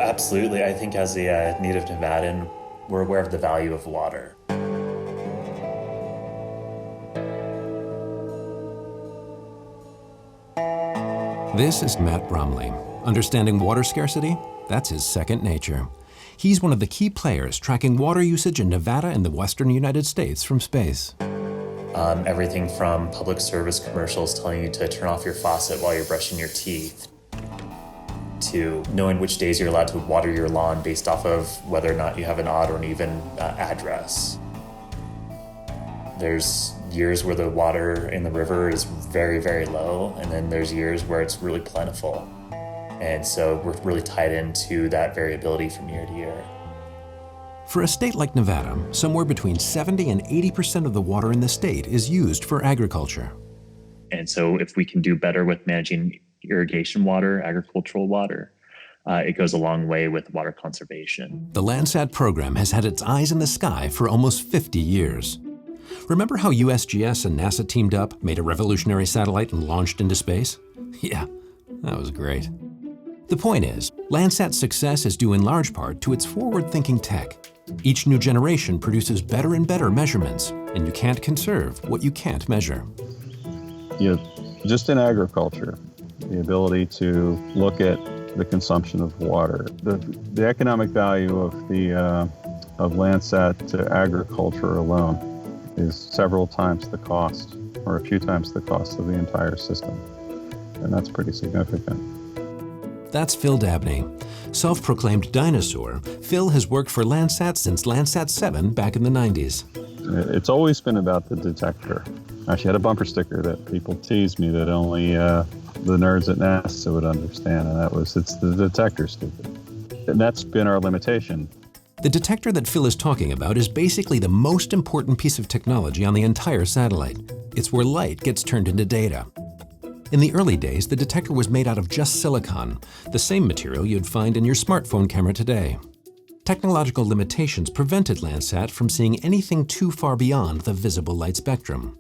Absolutely. I think as a native Nevadan, we're aware of the value of water. This is Matt Bromley. Understanding water scarcity? That's his second nature. He's one of the key players tracking water usage in Nevada and the western United States from space. Everything from public service commercials telling you to turn off your faucet while you're brushing your teeth, to knowing which days you're allowed to water your lawn based off of whether or not you have an odd or an even address. There's years where the water in the river is very, very low, and then there's years where it's really plentiful. And so we're really tied into that variability from year to year. For a state like Nevada, somewhere between 70 and 80% of the water in the state is used for agriculture. And so if we can do better with managing irrigation water, agricultural water, it goes a long way with water conservation. The Landsat program has had its eyes in the sky for almost 50 years. Remember how USGS and NASA teamed up, made a revolutionary satellite, and launched into space? Yeah, that was great. The point is, Landsat's success is due in large part to its forward-thinking tech. Each new generation produces better and better measurements, and you can't conserve what you can't measure. Just in agriculture, the ability to look at the consumption of water, the economic value of Landsat to agriculture alone is several times the cost, or a few times the cost of the entire system, and that's pretty significant. That's Phil Dabney. Self-proclaimed dinosaur, Phil has worked for Landsat since Landsat 7 back in the 90s. It's always been about the detector. I actually had a bumper sticker that people teased me that only the nerds at NASA would understand, and that was, it's the detector, stupid. And that's been our limitation. The detector that Phil is talking about is basically the most important piece of technology on the entire satellite. It's where light gets turned into data. In the early days, the detector was made out of just silicon, the same material you'd find in your smartphone camera today. Technological limitations prevented Landsat from seeing anything too far beyond the visible light spectrum.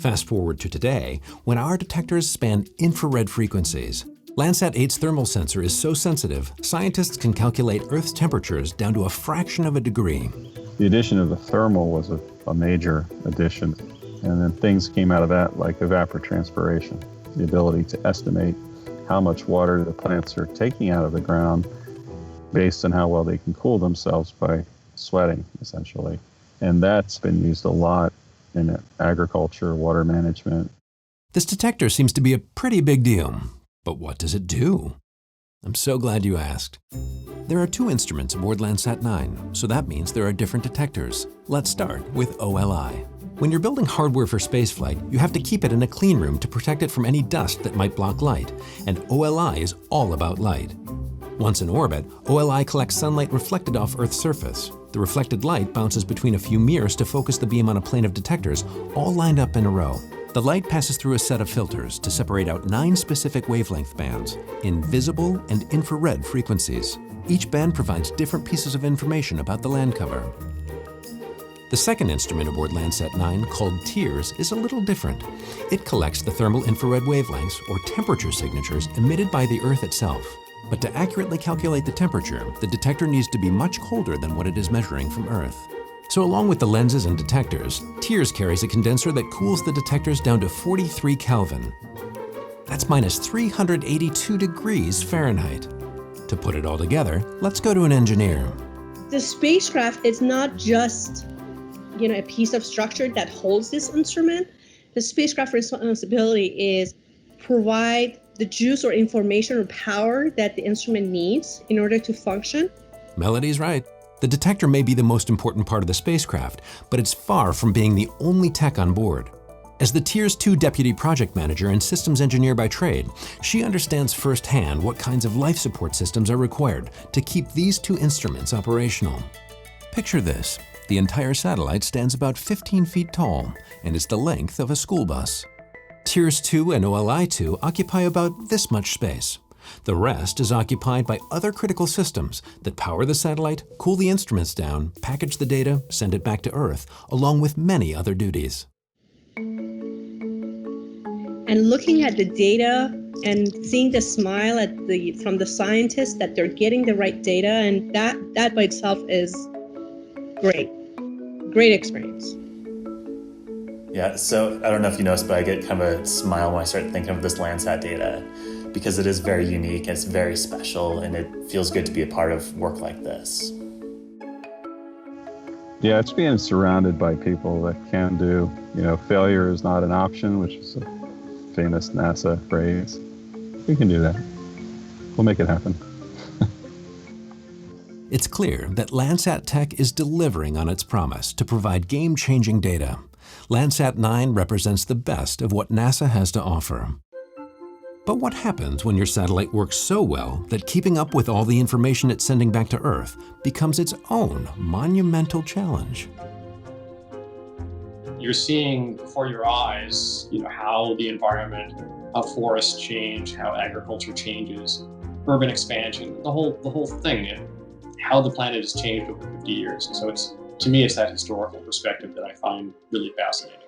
Fast forward to today, when our detectors span infrared frequencies. Landsat 8's thermal sensor is so sensitive, scientists can calculate Earth's temperatures down to a fraction of a degree. The addition of the thermal was a major addition, and then things came out of that like evapotranspiration. The ability to estimate how much water the plants are taking out of the ground based on how well they can cool themselves by sweating, essentially. And that's been used a lot in agriculture, water management. This detector seems to be a pretty big deal, but what does it do? I'm so glad you asked. There are two instruments aboard Landsat 9, so that means there are different detectors. Let's start with OLI. When you're building hardware for spaceflight, you have to keep it in a clean room to protect it from any dust that might block light, and OLI is all about light. Once in orbit, OLI collects sunlight reflected off Earth's surface. The reflected light bounces between a few mirrors to focus the beam on a plane of detectors, all lined up in a row. The light passes through a set of filters to separate out 9 specific wavelength bands in visible and infrared frequencies. Each band provides different pieces of information about the land cover. The second instrument aboard Landsat 9, called TIRS, is a little different. It collects the thermal infrared wavelengths, or temperature signatures, emitted by the Earth itself. But to accurately calculate the temperature, the detector needs to be much colder than what it is measuring from Earth. So along with the lenses and detectors, TIRS carries a condenser that cools the detectors down to 43 Kelvin. That's minus 382 degrees Fahrenheit. To put it all together, let's go to an engineer. The spacecraft is not just a piece of structure that holds this instrument. The spacecraft responsibility is provide the juice or information or power that the instrument needs in order to function. Melody's right. The detector may be the most important part of the spacecraft, but it's far from being the only tech on board. As the TIRS 2 deputy project manager and systems engineer by trade, she understands firsthand what kinds of life support systems are required to keep these two instruments operational. Picture this. The entire satellite stands about 15 feet tall and is the length of a school bus. TIRS 2 and OLI 2 occupy about this much space. The rest is occupied by other critical systems that power the satellite, cool the instruments down, package the data, send it back to Earth, along with many other duties. And looking at the data and seeing the smile from the scientists that they're getting the right data, and that by itself is great experience. Yeah, so I don't know if you noticed, but I get kind of a smile when I start thinking of this Landsat data, because it is very unique, it's very special, and it feels good to be a part of work like this. Yeah, it's being surrounded by people that can do, failure is not an option, which is a famous NASA phrase. We can do that. We'll make it happen. It's clear that Landsat Tech is delivering on its promise to provide game-changing data. Landsat 9 represents the best of what NASA has to offer. But what happens when your satellite works so well that keeping up with all the information it's sending back to Earth becomes its own monumental challenge? You're seeing before your eyes, how the environment, how forests change, how agriculture changes, urban expansion, the whole thing, and how the planet has changed over 50 years. So to me, it's that historical perspective that I find really fascinating.